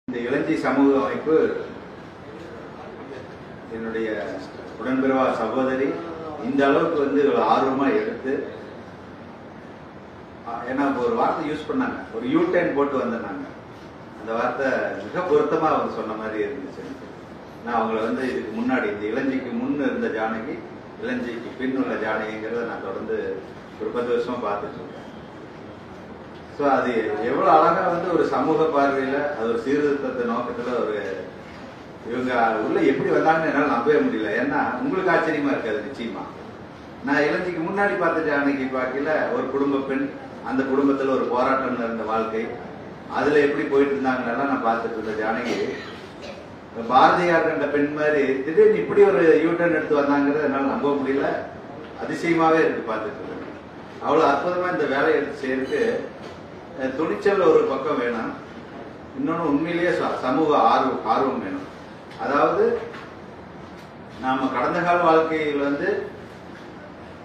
இந்த இளஞ்சி சமூக அமைப்பு என்னுடைய உடன்பிறவா சகோதரி இந்த அளவுக்கு வந்து ஆர்வமா எடுத்து, ஏன்னா ஒரு வார்த்தை யூஸ் பண்ணாங்க, ஒரு யூ-டர்ன் போட்டு வந்தாங்க. அந்த வார்த்தை மிக பொருத்தமா அவங்க சொன்ன மாதிரி இருந்துச்சு. நான் அவங்களை வந்து இதுக்கு முன்னாடி இந்த இளஞ்சிக்கு முன் இருந்த ஜானகி, இளஞ்சிக்கு பின் உள்ள ஜானகிங்கிறத நான் தொடர்ந்து ஒரு 10 வருஷமா பார்த்துட்டு இருக்கேன். ஸோ அது எவ்வளவு அழகா வந்து ஒரு சமூக பார்வையில அது ஒரு சீர்திருத்த நோக்கத்துல ஒரு இவங்க உள்ள எப்படி வந்தாங்கன்னு என்னால் நம்பவே முடியல. ஏன்னா உங்களுக்கு ஆச்சரியமா இருக்காது நிச்சயமா. நான் இளஞ்சிக்கு முன்னாடி பார்த்த ஜானகி பார்க்கல ஒரு குடும்ப பெண், அந்த குடும்பத்துல ஒரு போராட்டம் இருந்த வாழ்க்கை, அதுல எப்படி போயிட்டு இருந்தாங்கன்னு நான் பார்த்துட்டு இருந்த ஜானகி பாரதியார் கண்ட பெண் மாதிரி திடீர்னு இப்படி ஒரு யூ-டர்ன் எடுத்து வந்தாங்கிறத என்னால் நம்ப முடியல. அதிசயமாவே இருக்கு பார்த்துட்டு இருக்கேன். அவ்வளவு அற்புதமா இந்த வேலையை எடுத்து செய்யறதுக்கு துணிச்சல் ஒரு பக்கம் வேணும், இன்னொன்னு உண்மையிலேயே சமூக ஆர்வம் வேணும். அதாவது நாம கடந்த கால வாழ்க்கையில் வந்து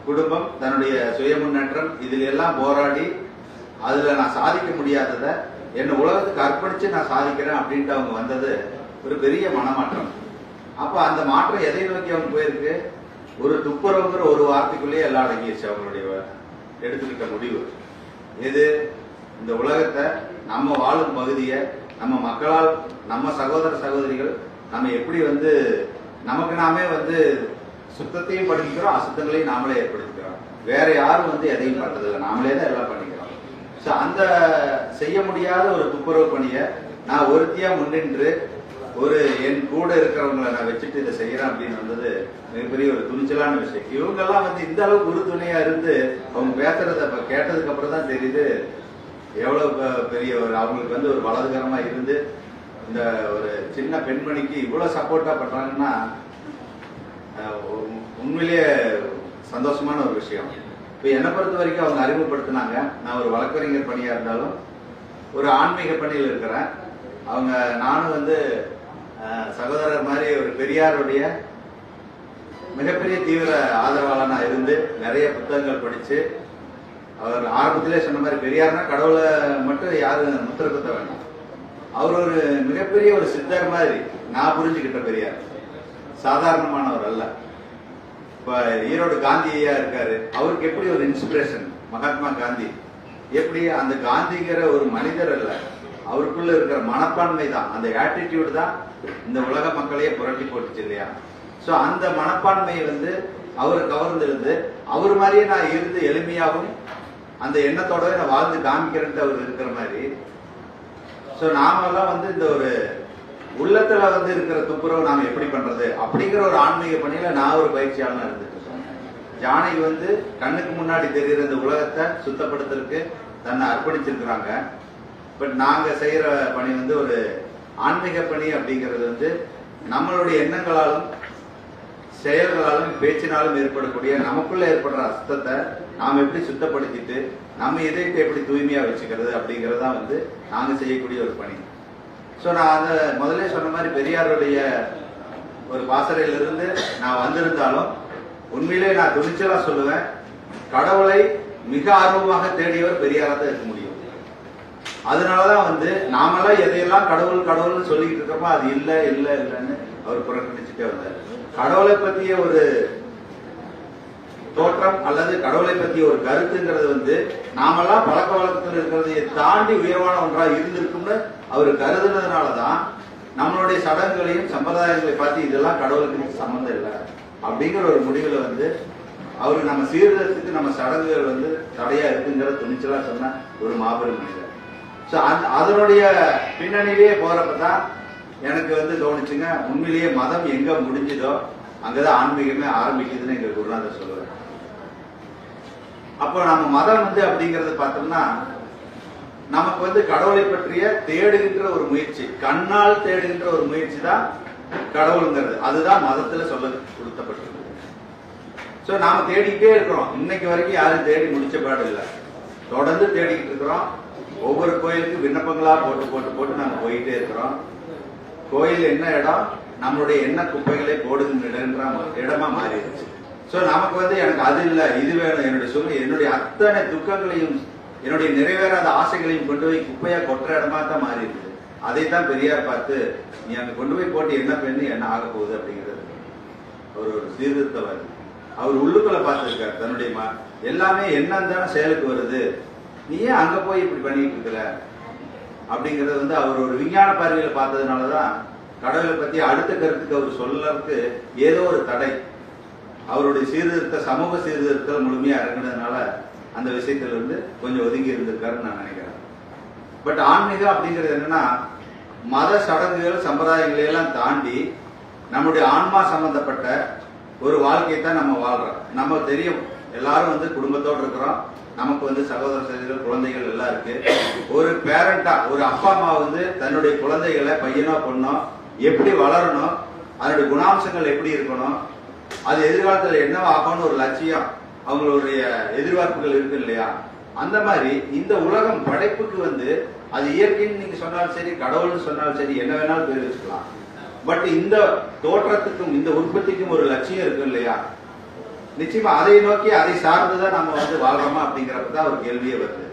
குடும்பம், தன்னுடைய சுய முன்னேற்றம், இதில் எல்லாம் போராடி அதுல நான் சாதிக்க முடியாததை என்ன உலகத்துக்கு அர்ப்பணிச்சு நான் சாதிக்கிறேன் அப்படின்ட்டு அவங்க வந்தது ஒரு பெரிய மனமாற்றம். அப்ப அந்த மாற்றம் எதை நோக்கி அவங்க போயிருக்கு? ஒரு துப்புரவுங்கிற ஒரு வார்த்தைக்குள்ளேயே எல்லாம் அடங்கிடுச்சு அவங்களுடைய எடுத்துக்கிட்ட முடிவு. எது? இந்த உலகத்தை, நம்ம வாழும் பகுதியை, நம்ம மக்களால், நம்ம சகோதர சகோதரிகள் நம்ம எப்படி வந்து நமக்கு நாமே வந்து சுத்தத்தையும் படிக்கிறோம், அசுத்தங்களையும் நாமளே ஏற்படுத்திக்கிறோம். வேற யாரும் வந்து எதையும் பண்றதில்லை, நாமளே தான் எல்லாம் பண்ணிக்கிறோம். ஸோ அந்த செய்ய முடியாத ஒரு துப்புரவு பணியை நான் ஒருத்தியா முன்னின்று ஒரு என் கூட இருக்கிறவங்களை நான் வச்சுட்டு இதை செய்யறேன் அப்படின்னு வந்தது மிகப்பெரிய ஒரு துணிச்சலான விஷயம். இவங்கெல்லாம் வந்து இந்த அளவுக்கு உறுதுணையா இருந்து அவங்க பேசுறத கேட்டதுக்கு அப்புறம் தான் தெரியுது எவ்வளவு பெரிய ஒரு அவங்களுக்கு வந்து ஒரு வலதுகரமா இருந்து இந்த ஒரு சின்ன பெண்மணிக்கு இவ்வளவு சப்போர்ட்டா பண்றாங்கன்னா உண்மையிலேயே சந்தோஷமான ஒரு விஷயம். இப்ப என்னை பொறுத்த வரைக்கும் அவங்க அறிமுகப்படுத்தினாங்க. நான் ஒரு வழக்கறிஞர் பணியா இருந்தாலும் ஒரு ஆன்மீக பணியில் இருக்கிறேன். அவங்க நானும் வந்து சகோதரர் மாதிரி ஒரு பெரியாருடைய மிகப்பெரிய தீவிர ஆதரவாளனா இருந்து நிறைய புத்தகங்கள் படிச்சு, அவர் ஆரம்பத்திலே சொன்ன மாதிரி பெரியார்னா கடவுளை மட்டும் யாரும் முத்திர குத்த வேண்டாம், அவர் ஒரு மிகப்பெரிய ஒரு சித்தர் மாதிரி நான் புரிஞ்சுக்கிட்ட பெரியார். சாதாரணமானவர் அல்ல. இப்ப ஈரோடு காந்தி ஐயா இருக்காரு, அவருக்கு எப்படி ஒரு இன்ஸ்பிரேஷன் மகாத்மா காந்தி, எப்படி அந்த காந்திங்கிற ஒரு மனிதர் அல்ல, அவருக்குள்ள இருக்கிற மனப்பான்மை தான், அந்த ஆட்டிடியூட் தான் இந்த உலக மக்களையே புரட்டி போட்டுச்சு இல்லையா? சோ அந்த மனப்பான்மையை வந்து அவர் கவர்ந்திருந்து அவர் மாதிரியே நான் இருந்து எளிமையாகவும் அந்த எண்ணத்தோடவே நான் வாழ்ந்து காமிக்கிறேன்ட்டு அவர் இருக்கிற மாதிரி. சோ நாமெல்லாம் வந்து இந்த ஒரு உள்ளத்துல வந்து இருக்கிற துப்புரவு நாம எப்படி பண்றது அப்படிங்கிற ஒரு ஆன்மீக பணியில நான் ஒரு பயிற்சியாளனா இருந்துட்டு இருக்கேன். ஜானகி வந்து கண்ணுக்கு முன்னாடி தெரிகிற இந்த உலகத்தை சுத்தப்படுத்துறதுக்கு தன்னை அர்ப்பணிச்சிருக்கிறாங்க. பட் நாங்க செய்யற பணி வந்து ஒரு ஆன்மீக பணி அப்படிங்கிறது வந்து நம்மளுடைய எண்ணங்களாலும் செயல்களாலும் பேச்சினாலும் ஏற்படக்கூடிய நமக்குள்ள ஏற்படுற அசுத்தத்தை நாம் எப்படி சுத்தப்படுத்திட்டு நம்ம இதயத்தை எப்படி தூய்மையா வச்சுக்கிறது அப்படிங்கறதா வந்து நாங்க செய்யக்கூடிய ஒரு பணி. சோ நான் அந்த முதல்ல சொன்ன மாதிரி பெரியாருடைய ஒரு பாசறையில இருந்து நான் வந்திருந்தாலும் உண்மையிலே நான் துணிச்சலா சொல்லுவேன், கடவுளை மிக ஆர்வமாக தேடியவர் பெரியாரா தான் இருக்க முடியும். அதனாலதான் வந்து நாமெல்லாம் எதையெல்லாம் கடவுள் கடவுள்னு சொல்லிக்கிட்டு இருக்கப்போ அது இல்ல இல்ல இல்லன்னு அவர் புறக்கணிச்சுட்டே வந்தார். கடவுளை பத்திய ஒரு தோற்றம் அல்லது கடவுளை பத்திய ஒரு கருத்துங்கிறது வந்து நாமெல்லாம் பழக்க வழக்கத்தில் இருக்கிறதை தாண்டி உயர்வான ஒன்றா இருந்திருக்கும்னு அவர் கருதுனதுனாலதான் நம்மளுடைய சடங்குகளையும் சம்பிரதாயங்களை பார்த்து இதெல்லாம் கடவுளுக்கு சம்பந்தம் இல்லை அப்படிங்கிற ஒரு முடிவுல வந்து அவரு நம்ம சீர்திருத்தத்துக்கு நம்ம சடங்குகள் வந்து தடையா இருக்குங்கிற துணிச்சலா சொன்ன ஒரு மாபெரும் மனிதர். சோ அதனுடைய பின்னணியிலேயே போறப்பதான் எனக்கு வந்து தோணுச்சுங்க, உண்மையிலேயே மதம் எங்க முடிஞ்சதோ அங்கதான் ஆன்மீகமே ஆரம்பிக்குதுன்னு எங்க குருநாதர் சொல்லுவார். அப்போ நம்ம மதம் வந்து அப்படிங்கறது பார்த்தோம்னா நமக்கு வந்து கடவுளை பற்றிய தேடுகின்ற ஒரு முயற்சி, கண்ணால் தேடுகின்ற ஒரு முயற்சி தான் கடவுளுங்கிறது. அதுதான் மதத்துல சொல்ல கொடுத்தப்பட்டிருக்கு. சோ நாம தேடிக்கிட்டே இருக்கிறோம். இன்னைக்கு வரைக்கும் யாரும் தேடி முடிச்ச பாடு இல்லை, தொடர்ந்து தேடிக்கிட்டு இருக்கிறோம். ஒவ்வொரு கோயிலுக்கு விண்ணப்பங்களா போட்டு போட்டு போட்டு நாங்க போயிட்டே இருக்கிறோம். கோயில் என்ன இடம், நம்மளுடைய எண்ண குப்பைகளை போடுகின்ற இடமா மாறிடுச்சு. சோ நமக்கு வந்து எனக்கு அது இல்ல இது வேணும், என்னுடைய அத்தனை துக்கங்களையும் என்னுடைய நிறைவேறாத ஆசைகளையும் கொண்டு போய் குப்பையா கொட்டுற இடமா தான் மாறி இருக்குது. அதைத்தான் பெரியார் பார்த்து நீ அங்க கொண்டு போய் போட்டு என்ன பண்ணி என்ன ஆக போகுது அப்படிங்கிறது. அவர் ஒரு சீர்திருத்தவாதி. அவர் உள்ளுக்குள்ள பார்த்திருக்காரு தன்னுடைய எல்லாமே என்னன்னு செயலுக்கு வருது, நீ ஏன் அங்க போய் இப்படி பண்ணிட்டு இருக்கிற அப்படிங்கறது வந்து அவர் ஒரு விஞ்ஞான பார்வையில பார்த்ததுனாலதான் கடவுளை பத்தி அடுத்த கருத்துக்கு அவர் சொல்லறதுக்கு ஏதோ ஒரு தடை. அவருடைய சீர்திருத்த சமூக சீர்திருத்தம் முழுமையா இறங்கினதுனால அந்த விஷயத்துல இருந்து கொஞ்சம் ஒதுங்கி இருந்திருக்காருன்னு நான் நினைக்கிறேன். பட் ஆன்மீகம் அப்படிங்கிறது என்னன்னா மத சடங்குகள் சம்பிரதாயங்களை எல்லாம் தாண்டி நம்முடைய ஆன்மா சம்பந்தப்பட்ட ஒரு வாழ்க்கையை தான் நம்ம வாழ்றோம். நம்ம தெரியும் எல்லாரும் வந்து குடும்பத்தோடு இருக்கிறோம், நமக்கு வந்து சகோதர சகோதரிகள் குழந்தைகள் எல்லாம் இருக்கு. ஒரு பேரண்டா ஒரு அப்பா அம்மா வந்து தன்னுடைய குழந்தைகளை பையனோ பொண்ணோ எப்படி வளரணும், அதனுடைய குணாம்சங்கள் எப்படி இருக்கணும், அது எதிர்காலத்தில் என்னவா ஆகும்னு ஒரு லட்சியம் அவங்களுடைய எதிர்பார்ப்புகள் இருக்கு இல்லையா. அந்த மாதிரி இந்த உலகம் படைப்புக்கு வந்து அது இயற்கைன்னு நீங்க சொன்னாலும் சரி, கடவுள்னு சொன்னாலும் சரி, என்ன வேணாலும் பேர் வச்சுக்கலாம். பட் இந்த தோற்றத்துக்கும் இந்த உற்பத்திக்கும் ஒரு லட்சியம் இருக்கு இல்லையா. நிச்சயமா அதை நோக்கி அதை சார்ந்துதான் நம்ம வந்து வாழ்றோமா அப்படிங்கிறப்பதான் ஒரு கேள்வியே வருது.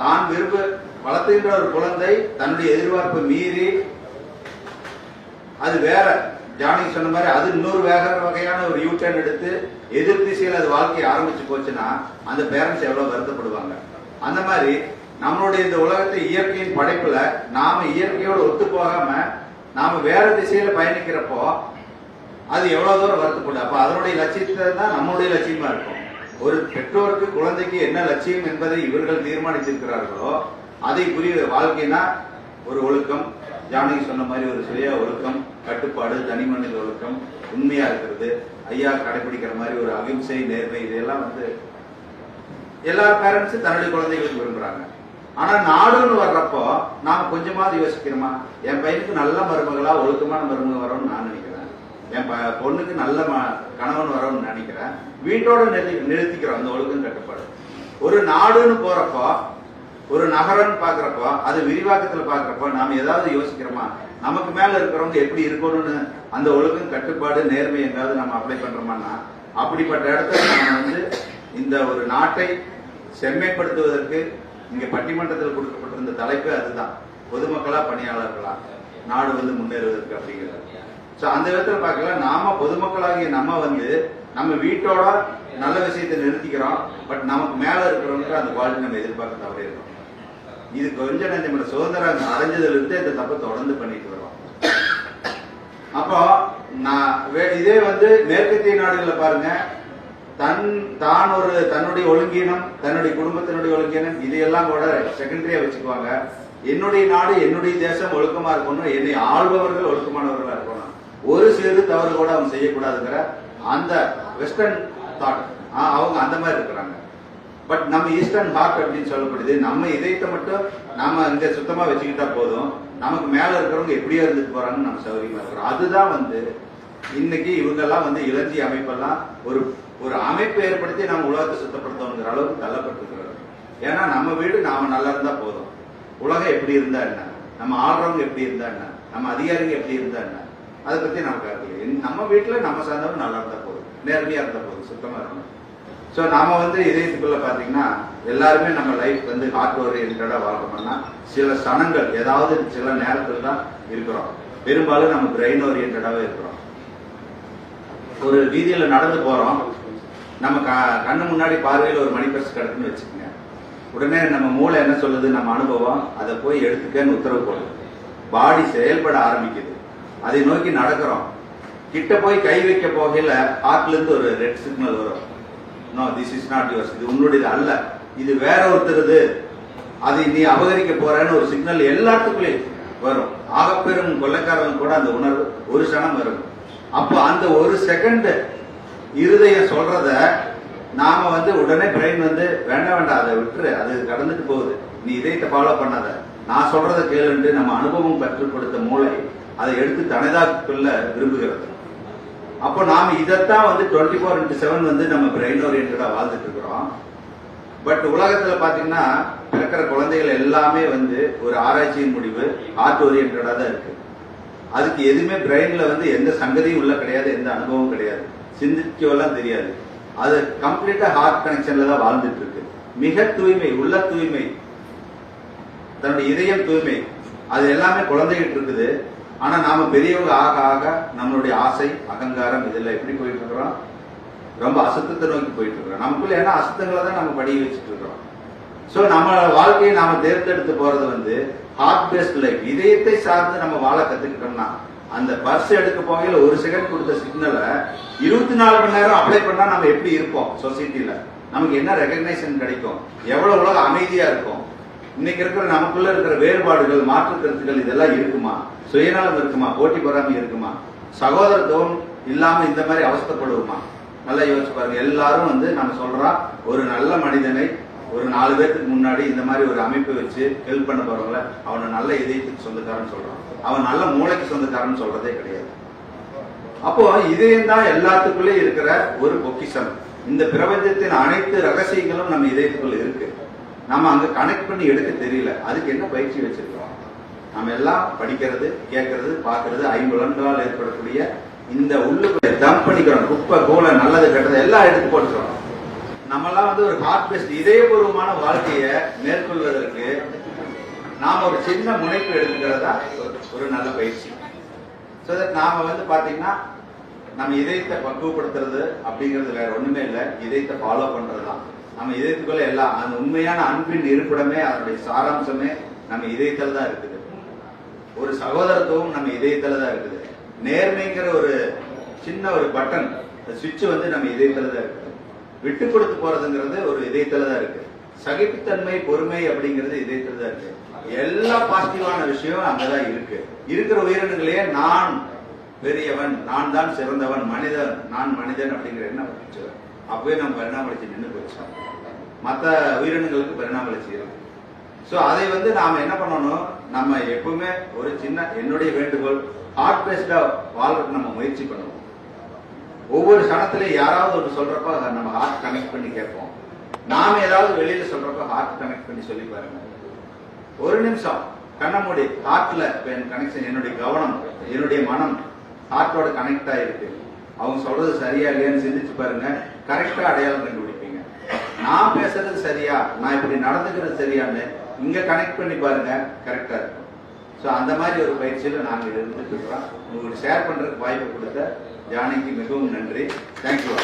தான் வளர்த்துகின்ற ஒரு குழந்தை தன்னுடைய எதிர்பார்ப்பை மீறி அது வேற ஜானகி சொன்ன மாதிரி அது இன்னொரு வகையான ஒரு யூட்டர்ன் எடுத்து எதிர் திசையில் அது வாழ்க்கையை ஆரம்பிச்சு போச்சுன்னா அந்த பேரண்ட்ஸ் எவ்வளவு வருத்தப்படுவாங்க. அந்த மாதிரி நம்மளுடைய இந்த உலகத்தை இயற்கையின் படைப்புல நாம இயற்கையோட ஒத்து போகாம நாம வேற திசையில பயணிக்கிறப்போ அது எவ்வளவு தூரம் வருத்தப்படும். அப்ப அதனுடைய லட்சியத்தை தான் நம்முடைய லட்சியமா இருக்கும். ஒரு பெற்றோருக்கு குழந்தைக்கு என்ன லட்சியம் என்பதை இவர்கள் தீர்மானித்திருக்கிறார்களோ அதை புரிய வாழ்க்கைனா ஒரு ஒழுக்கம், ஜானகி சொன்ன மாதிரி ஒரு சுய ஒழுக்கம், கட்டுப்பாடு, தனி மனித ஒழுக்கம், உண்மையா இருக்கிறது, ஐயா கடைபிடிக்கிற மாதிரி ஒரு அகிம்சை, நேர்மை, இதெல்லாம் வந்து எல்லா பேரண்ட்ஸும் தன்னுடைய குழந்தைகளுக்கு விரும்புறாங்க. ஆனா நாடுன்னு வர்றப்போ நாம கொஞ்சமாவது யோசிக்கிறோமா, என் பையனுக்கு நல்ல மருமகளா ஒழுக்கமான மருமக வரும்னு நான் நினைக்கிறேன், என் பொண்ணுக்கு நல்ல கணவன் வரும்னு நினைக்கிறேன். வீட்டோட நிறுத்திக்கிறோம் அந்த ஒழுக்கம் கட்டுப்பாடு. ஒரு நாடுன்னு போறப்போ ஒரு நகரம்னு பாக்குறப்போ அது விரிவாக்கத்துல பாக்குறப்போ நாம ஏதாவது யோசிக்கிறோமா, நமக்கு மேல இருக்கிறவங்க எப்படி இருக்கணும்னு அந்த ஒழுக்கம் கட்டுப்பாடு நேர்மை எங்காவது நம்ம அப்ளை பண்றோமான்னா அப்படிப்பட்ட இடத்துல நம்ம வந்து இந்த ஒரு நாட்டை செம்மைப்படுத்துவதற்கு இங்க பட்டிமன்றத்தில் கொடுக்கப்பட்டிருந்த தலைப்பு அதுதான், பொதுமக்களா பணியாளர்களா நாடு வந்து முன்னேறுவதற்கு அப்படிங்கிறது. சோ அந்த விதத்துல பார்க்கலாம், நாம பொதுமக்களாகிய நம்ம வந்து நம்ம வீட்டோட நல்ல விஷயத்தை நிறுத்திக்கிறோம். பட் நமக்கு மேல இருக்கிறவங்க அந்த குவாலிட்டி நம்ம எதிர்பார்க்க தவறே இருக்கோம். இது கொஞ்சம் நம்ம சுதந்திரம் அடைஞ்சதுல இருந்து இந்த தப்பை தொடர்ந்து பண்ணிட்டு வரோம். அப்போ இதே வந்து மேற்கத்திய நாடுகள்ல பாருங்க, தன்னுடைய ஒழுங்கீனம், தன்னுடைய குடும்பத்தினுடைய ஒழுங்கீனம் இதையெல்லாம் கூட செகண்டரியா வச்சுக்குவாங்க. என்னுடைய நாடு என்னுடைய தேசம் ஒழுக்கமா இருக்கணும், என்னை ஆள்பவர்கள் ஒழுக்கமானவர்களா இருக்கணும், ஒரு சிறு தவறு கூட அவங்க செய்யக்கூடாதுங்கிற அந்த வெஸ்டர்ன் தாட் அவங்க அந்த மாதிரி இருக்கிறாங்க. பட் நம்ம ஈஸ்டர்ன் ஹார்ட் அப்படின்னு சொல்லப்படுது, நம்ம இதயத்தை மட்டும் நாம இங்க சுத்தமா வச்சுக்கிட்டா போதும், நமக்கு மேல இருக்கிறவங்க எப்படியோ இருந்துட்டு போறாங்கன்னு நம்ம சௌகரியமா இருக்கிறோம். அதுதான் வந்து இன்னைக்கு இவங்கெல்லாம் வந்து இளஞ்சி அமைப்பெல்லாம் ஒரு ஒரு அமைப்பு ஏற்படுத்தி நம்ம உலகத்தை சுத்தப்படுத்தணுங்கிற அளவுக்கு தள்ளப்பட்டிருக்கிறாங்க. ஏன்னா நம்ம வீடு நாம நல்லா இருந்தா போதும், உலகம் எப்படி இருந்தா என்ன, நம்ம ஆள்றவங்க எப்படி இருந்தா என்ன, நம்ம அதிகாரிங்க எப்படி இருந்தா என்ன, அதை பத்தி நமக்கு கருத்து. நம்ம வீட்டுல நம்ம சார்ந்தவங்க நல்லா இருந்தா போதும், நேர்மையா இருந்தா போதும், சுத்தமா இருக்கணும். சோ நாம வந்து இதயத்துக்குள்ள பாத்தீங்கன்னா எல்லாருமே நம்ம லைஃப் வந்து ஹார்ட் ஓரியன்டா வாழ்க்கணும்னா சில சனங்கள் ஏதாவது சில நேரத்துல தான் இருக்கிறோம். பெரும்பாலும் நம்ம பிரெயின் ஓரியன்டாவே இருக்கிறோம். ஒரு வீதியில நடந்து போறோம், நம்ம கண்ணு முன்னாடி பார்வையில் ஒரு மணி பர்ஸ் கிடக்குன்னு வச்சுக்கோங்க, உடனே நம்ம மூளை என்ன சொல்லுது, நம்ம அனுபவம் அதை போய் எடுத்துக்கன்னு உத்தரவு போடுது, பாடி செயல்பட ஆரம்பிக்குது, அதை நோக்கி நடக்கிறோம். கிட்ட போய் கை வைக்க போகையில ஹார்ட்ல இருந்து ஒரு ரெட் சிக்னல் வரும், no this is not yours, இது உன்னுடையது அல்ல, இது வேற ஒருத்தருது, அதை நீ அபகரிக்க போறன்னு ஒரு சிக்னல் எல்லாத்துக்குள்ளேயும் வரும். ஆகப்பெரும் கொள்ளைக்காரன் கூட அந்த உணர்வு ஒரு சனம் வரும். அப்போ அந்த ஒரு செகண்ட் இருதயம் சொல்றத நாம வந்து உடனே பிரெயின் வந்து வேண்டாம் அதை விட்டுரு, அது கடந்துட்டு போகுது, நீ இதயத்தை ஃபாலோ பண்ணாத, நான் சொல்றத கேளுண்டு நம்ம அனுபவம் கற்றுக் கொடுத்த மூளை அதை எடுத்து தனதாக்குள்ள விரும்புகிறது. அப்போ நாம இதைத்தான் வந்து 24/7 வந்து நம்ம பிரெயின் ஓரியன்டா வாழ்ந்துட்டு இருக்கிறோம். பட் உலகத்துல பாத்தீங்கன்னா பிறக்கிற குழந்தைகள் எல்லாமே வந்து ஒரு ஆராய்ச்சியின் முடிவு ஹார்ட் ஓரியன்டா தான் இருக்கு. அதுக்கு எதுவுமே பிரெயின்ல வந்து எந்த சங்கதியும் உள்ள கிடையாது, எந்த அனுபவம் கிடையாது, சிந்திக்கவெல்லாம் தெரியாது. அது கம்ப்ளீட்டா ஹார்ட் கனெக்ஷன்ல தான் வாழ்ந்துட்டு இருக்கு. மிக தூய்மை, உள்ள தூய்மை, தன்னுடைய இதயம் தூய்மை, அது எல்லாமே குழந்தைகிட்டு இருக்குது. ஆனா நாம பெரியவங்க ஆக ஆக நம்மளுடைய ஆசை, அகங்காரம் இதெல்லாம் எப்படி போயிட்டு இருக்கிறோம், ரொம்ப அசுத்தத்தை நோக்கி போயிட்டு இருக்கிறோம். நமக்குள்ள ஏன்னா அசுத்தங்களை தான் நம்ம படிய வச்சுட்டு இருக்கிறோம். சோ நம்ம வாழ்க்கையை நாம தேர்ந்தெடுத்து போறது வந்து ஹார்ட் பேஸ்ட் லைஃப், இதயத்தை சார்ந்து நம்ம வாழ கத்துக்கிட்டோம்னா, அந்த பர்ஸ் எடுக்க போகையில ஒரு செகண்ட் கொடுத்த சிக்னலை 24 மணி நேரம் அப்ளை பண்ணா நம்ம எப்படி இருப்போம் சொசைட்டில, நமக்கு என்ன ரெகக்னைசேஷன் கிடைக்கும், எவ்வளவு உலக அமைதியா இருக்கும். இன்னைக்கு இருக்கிற நமக்குள்ள இருக்கிற வேறுபாடுகள், மாற்று கருத்துக்கள் இதெல்லாம் இருக்குமா, சுயநலம் இருக்குமா, போட்டி பொறாமை இருக்குமா, சகோதரத்துவம் இல்லாம இந்த மாதிரி அவஸ்தைப்படுவோமா? நல்லா யோசிச்சு பாருங்க. எல்லாரும் வந்து நம்ம சொல்றோம் ஒரு நல்ல மனிதனை ஒரு 4 பேருக்கு முன்னாடி இந்த மாதிரி ஒரு அமைப்பு வச்சு ஹெல்ப் பண்ண போறவங்கள அவனை நல்ல இதயத்துக்கு சொந்தக்காரன் சொல்றான், அவன் நல்ல மூளைக்கு சொந்தக்காரன் சொல்றதே கிடையாது. அப்போ இதயம் தான் எல்லாத்துக்குள்ளே இருக்கிற ஒரு பொக்கிஷம். இந்த பிரபஞ்சத்தின் அனைத்து ரகசியங்களும் நம்ம இதயத்துக்குள்ள இருக்கு. நம்ம அங்க கனெக்ட் பண்ணி எடுக்க தெரியல. அதுக்கு என்ன பயிற்சி வச்சிருக்கோம்? நம்ம எல்லாம் படிக்கிறது, கேட்கறது, பாக்குறது, 5 புலன்களால் ஏற்படக்கூடிய இந்த உள்ளுக்குள்ள டம்ப் பண்ணிக்கிறோம். குப்பை கூல நல்லது கெட்டது எல்லாம் எடுத்து போட்டுக்கிறோம். நம்மெல்லாம் வந்து ஒரு ஹார்ட் பேஸ்ட் இதயபூர்வமான வாழ்க்கையை மேற்கொள்வதற்கு நாம ஒரு சின்ன முனைப்பு எடுத்துக்கிறதா ஒரு நல்ல பயிற்சி. சோ தட் நாம வந்து பாத்தீங்கன்னா நம்ம இதயத்தை பக்குவப்படுத்துறது அப்படிங்கிறது வேற ஒண்ணுமே இல்லை, இதயத்தை ஃபாலோ பண்றதுதான். நம்ம இதயத்துக்குள்ள எல்லாம் அந்த உண்மையான அன்பின் இருப்பிடமே, அதனுடைய சாராம்சமே நம்ம இதயத்துல தான் இருக்குது. ஒரு சகோதரத்துவம் நம்ம இதயத்துல தான் இருக்குது. நேர்மைங்கிற ஒரு சின்ன ஒரு பட்டன் சுவிட்ச் வந்து நம்ம இதயத்துல தான் இருக்குது. விட்டு கொடுத்து போறதுங்கிறது ஒரு இதயத்துல தான் இருக்கு. சகிப்புத்தன்மை, பொறுமை அப்படிங்கிறது இதயத்துல தான் இருக்கு. எல்லா பாசிட்டிவான விஷயம் அங்கதான் இருக்கு. இருக்கிற உயிரினங்களே நான் பெரியவன், நான் தான் சிறந்தவன், மனிதன், நான் மனிதன் அப்படிங்கிற எண்ணம் வந்துச்சு. அப்பவே நம்ம பரிணாம வளர்ச்சி நின்று போயிடுச்சோம். மற்ற உயிரினங்களுக்கு பரிணாம வளர்ச்சி இருக்கு. சோ அதை வந்து நாம என்ன பண்ணணும், நம்ம எப்பவுமே ஒரு சின்ன என்னுடைய வேண்டுகோள், ஹார்ட் பேஸ்டா வாழ்றதுக்கு நம்ம முயற்சி பண்ணுவோம். ஒவ்வொரு கணத்திலையும் யாராவது ஒன்று சொல்றப்ப நம்ம ஹார்ட் கனெக்ட் பண்ணி கேட்போம். நாம ஏதாவது வெளியில சொல்றப்ப ஹார்ட் கனெக்ட் பண்ணி சொல்லி பாருங்க. ஒரு நிமிஷம் கண்ண மூடி ஹார்ட்ல கனெக்ஷன், என்னுடைய கவனம், என்னுடைய மனம் ஹார்ட்டோட கனெக்ட் ஆயிருக்கு. அவங்க சொல்றது சரியா இல்லையான்னு சிந்திச்சு பாருங்க. கரெக்டா அடையாளம் கண்டுபிடிப்பீங்க. நான் பேசுறது சரியா, நான் இப்படி நடந்துக்கிறது சரியான்னு இங்க கனெக்ட் பண்ணி பாருங்க, கரெக்டா இருக்கும். சோ அந்த மாதிரி ஒரு பயிற்சியில நாங்க இருந்துட்டு இருக்கிறோம். உங்களுக்கு ஷேர் பண்றதுக்கு வாய்ப்பு கொடுத்த ஜானகி மிகவும் நன்றி. தேங்க்யூ.